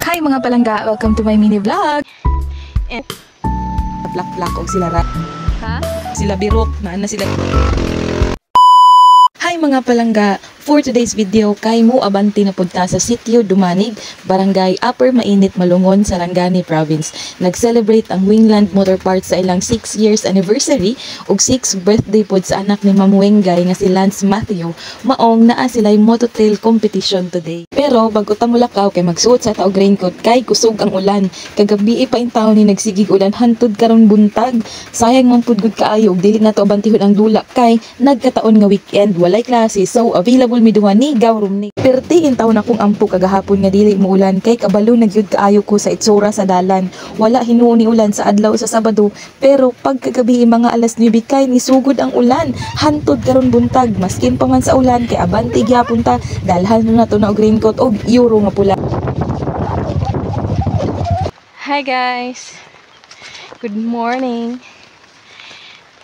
Hi mga palangga! Welcome to my mini vlog! And plak-plak og sila Ha? Sila birok, na sila. Hi mga palangga! For today's video, kay mo abanti na punta sa Sitio Dumanig, Barangay Upper Mainit, Malungon, Sarangani Province. Nag-celebrate ang Wingland Motor Parts sa ilang 6 years anniversary ug 6th birthday pod sa anak ni Ma'am Wengay nga si Lance Matthew. Maong naa sila'y mototrail competition today. Pero bago ta mulakaw kay magsuot sa taog raincoat kay kusog ang ulan. Kagabi pa in taon ni nagsigig ulan hantud karon buntag. Sayang man pud gud kaayo ug dili nato abantihon ang dula kay nagkataon nga weekend walay klase, so available mi duha ni Gawrom ni. Perti in taon akong ampo kagahapon nga dili mo ulan kay kabalo nagyud kaayo ko sa itsura sa dalan. Wala hinuon ni ulan sa adlaw sa Sabado, pero pagkagabi mga alas 9 kay nisugod ang ulan hantud karon buntag. Maskin pa man sa ulan kay abanti gyapon ta dalhan na nato na og raincoat og euro nga pula. Hi guys! Good morning!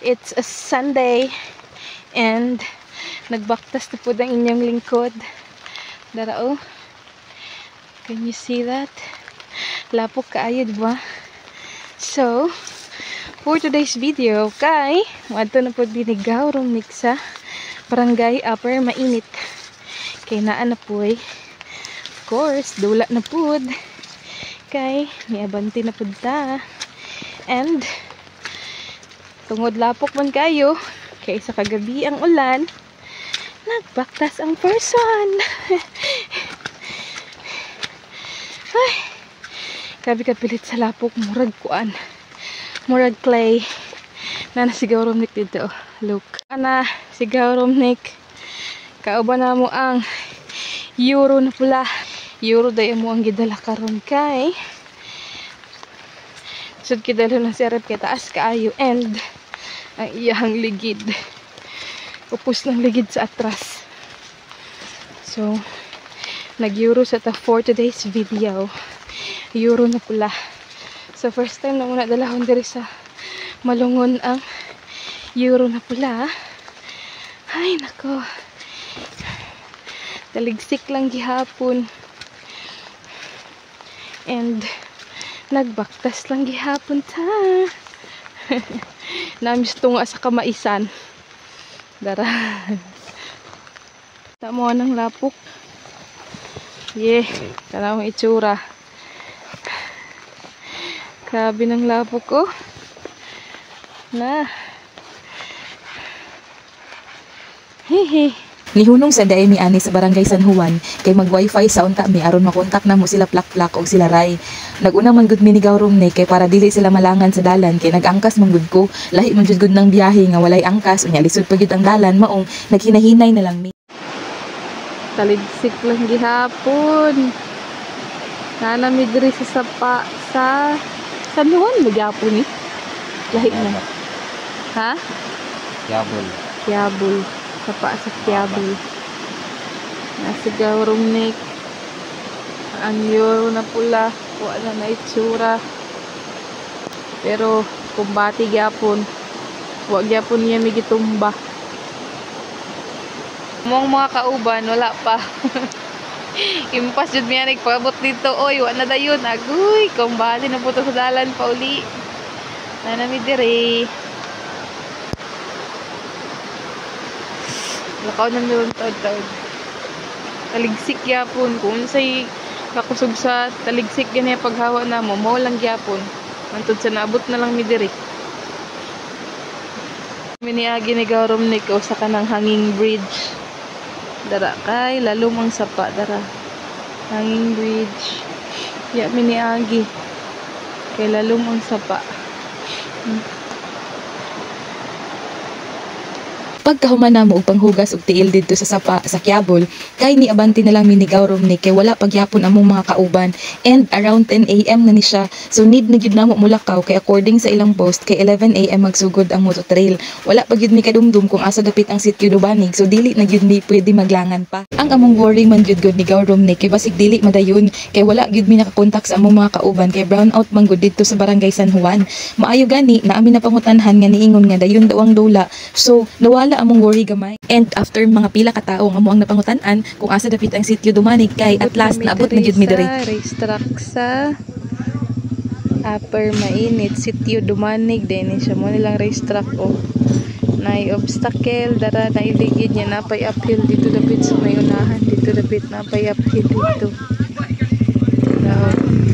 It's a Sunday and nagbaktas na po ang inyong lingkod. Dara oh. Can you see that? Lapok kaayo, diba? So, for today's video, kay madto na po binigawrong sa Barangay Upper Mainit. Kay naa na po of course, dula na po. Kay niabanti na po ta. And tungod lapok man kayo, kay sa kagabi ang ulan, nagbaktas ang person. Ay, grabe ka pilit sa lapok, murag kuan, murag clay. Na si Gawrom Nick dito. Look, ana si Gawrom Nick. Kauban na mo ang euro na pula. Euro dayo mo ang gidala karon kay sud kidalo na si Arep kay taas kaayo and ang iyahang ligid. Upos ng ligid sa atras. So, nag-euro sa ta for today's video. Euro na pula. So, first time na muna dalahon diri sa Malungon ang euro na pula. Ay, nako. Taligsik lang gihapon. And, nagbaktas lang gihapon ta. Namis to nga sa kamaisan. Dara. Tamo ng lapok. Yeah, tanawang itsura. Grabe ng lapok ko. Na. Hehe. Nihunong sa daay mi ani sa Barangay San Juan kay mag-wifi sa unta mi aron makontak na mo sila plak-plak og sila ray. Naguna man gud mi ni Gawrom ni kay para dili sila malangan sa dalan kay nagangkas man gud ko. Lahi man gud ng biyahe nga walay angkas unya lisod pa gud ang dalan maong naghinahinay na lang mi. Taligsik lang gihapon. Nana mi diri sa sapa sa San Juan magyapon ni. Lahi na. Ha? Yabol. Kiabol. Sapa sa Kiabol. Nasa Gawrom Nick. Ang euro na pula. Wala na itsura. Pero kumbati gyapon. Huwag gyapon niya may gitumba. Mong mga kauban, wala pa. Impas yun niya nagpabot dito. Oy, wala na dayon. Agoy, kumbati na po ito sa dalan pa uli. Nanami dire. Lakaw na meron taod-taod. Taligsik yapon. Kung sa'y kakusog sa taligsik ganyan paghawa na mo, mawalang yapon. Mantod sa naabot na lang mi diri. Miniagi ni Gawrom Nick o sa kanang hanging bridge. Dara kay lalumang sapa. Dara. Hanging bridge. Ya miniagi. Kay lalumang sapa. Pagkahuman na mo upang hugas og tiil didto sa sapa sa Kiabol, kay ni abanti na lang mi ni Gawrom ni kay wala pagyapon among mga kauban and around 10 AM na ni siya. So need na gyud namo mulakaw kay according sa ilang post kay 11 AM magsugod ang mototrail. Wala pa gyud mi kadumdum kung asa dapit ang Sitio Dumanig, so dili na gyud mi pwede maglangan pa. Ang among worry man gyud ni Gawrom ni kay basig dili madayon kay wala gyud mi nakakontak sa among mga kauban kay brown out man gud didto sa Barangay San Juan. Maayo gani na amin na pangutanhan nga niingon nga dayon daw ang dula. So nawala wala among worry gamay. And after mga pila ka tawo nga mo ang napangutan-an kung asa dapit ang sitio Dumanig kay at last naabot na jud mi diri. Racetrack sa Upper Mainit, sitio Dumanig din siya mo nilang racetrack o. Nay obstacle dara na iligid niya napay uphill dito dapit sa may unahan dito dapit napay uphill dito. So,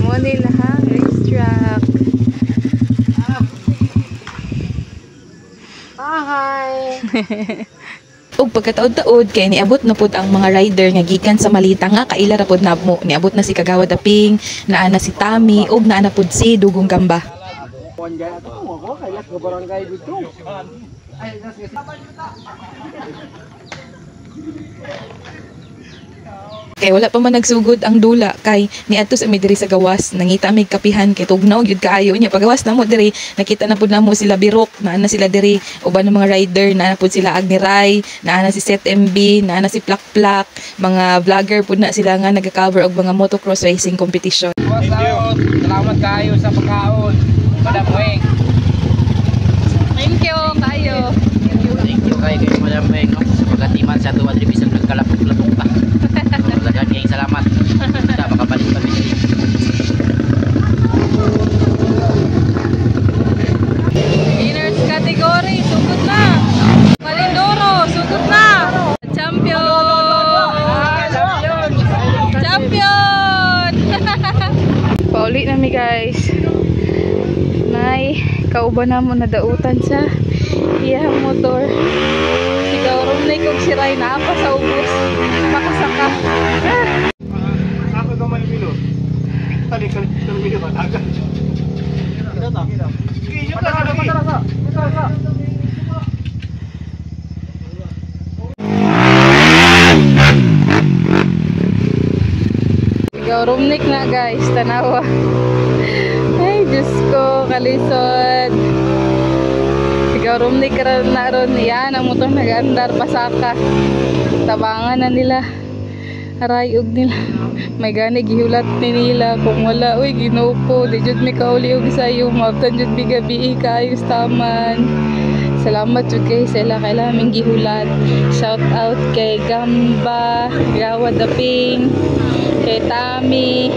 mo nila ha racetrack. Hi. Og pagkataod-taod kay niabot na pud ang mga rider nga gikan sa Malita nga kaila ra pud namo. Niabot na si Kagawad Aping, naa na si Tami ug naa na pud si Dugong Gamba. Kay wala pa man nagsugod ang dula kay niadto sa mi diri sa gawas nangita may kapihan kay tugnaw gyud kaayo nya pagawas namo diri nakita na pud namo sila Birok naa na sila diri uban ng mga rider naa na pud sila Agni Rai naa na si Set MB naa na si Plak Plak mga vlogger pud na sila nga nagacover og mga motocross racing competition. Salamat kayo sa pagkaon. Madam Weng. Thank you kayo. Thank you kayo Madam Weng no? Sa pagkatiman sa tuwa diri bisan nagkalapok-lapok pa. Daghang kayong salamat. Sa makabalik pa diri. Winners category, sugod na. Malindoro, sugod na. Champion! Champion! Pauli na mi guys. Nay, kauban na mo na dautan sa iyang motor. Ikaw ron na ikong siray na apa sa ubos. Makasaka. Ako naman yung milo. Tali ka ng milo ba? Tagal. Ikaw rumnik na guys. Tanawa. Ay, Diyos ko. Kalisod. Ikaw rumnik na ron. Yan, ang motor nag-andar. Pasaka. Tabangan na nila. Arayog nila. May gani gihulat ni nila. Kung wala, uy, ginupo. Di jud mi kauli og sayo. Mabtan jud mi gabi kaayos taman. Salamat jud kay sila kay laming gihulat. Shout out kay Gamba, Kagawad Aping, kay Tami,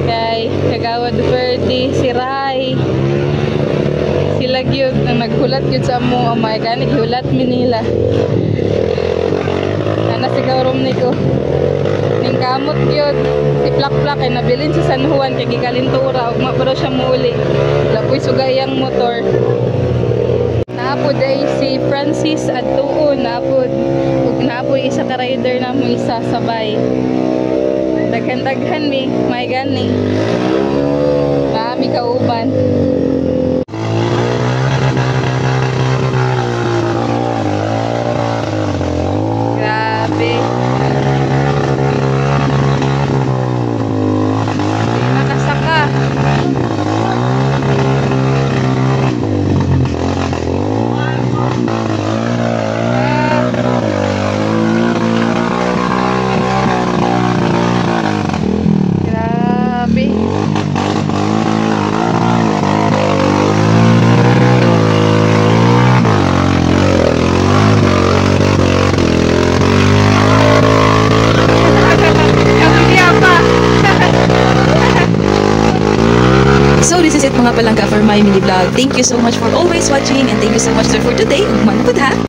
kay Kagawad Ferdi, si Rai. Sila gyud nang naghulat gyud sa amo. May gani gihulat mi nila. Ana sigaw rom niko. Ning kamot gyud si Plak Plak ay nabilin sa San Juan kay gikalintura ug mapro siya muuli. Lapoy sugayang motor. Naapod ay si Francis at tuon naapod ug naapoy isa ka rider na mo isa sabay. Daghan-daghan mi may gani. Kami kauban. Grabe. Nakasaka. Grabe. So this is it mga palangga for my mini vlog. Thank you so much for always watching and thank you so much sir for today. Ug manupod ha.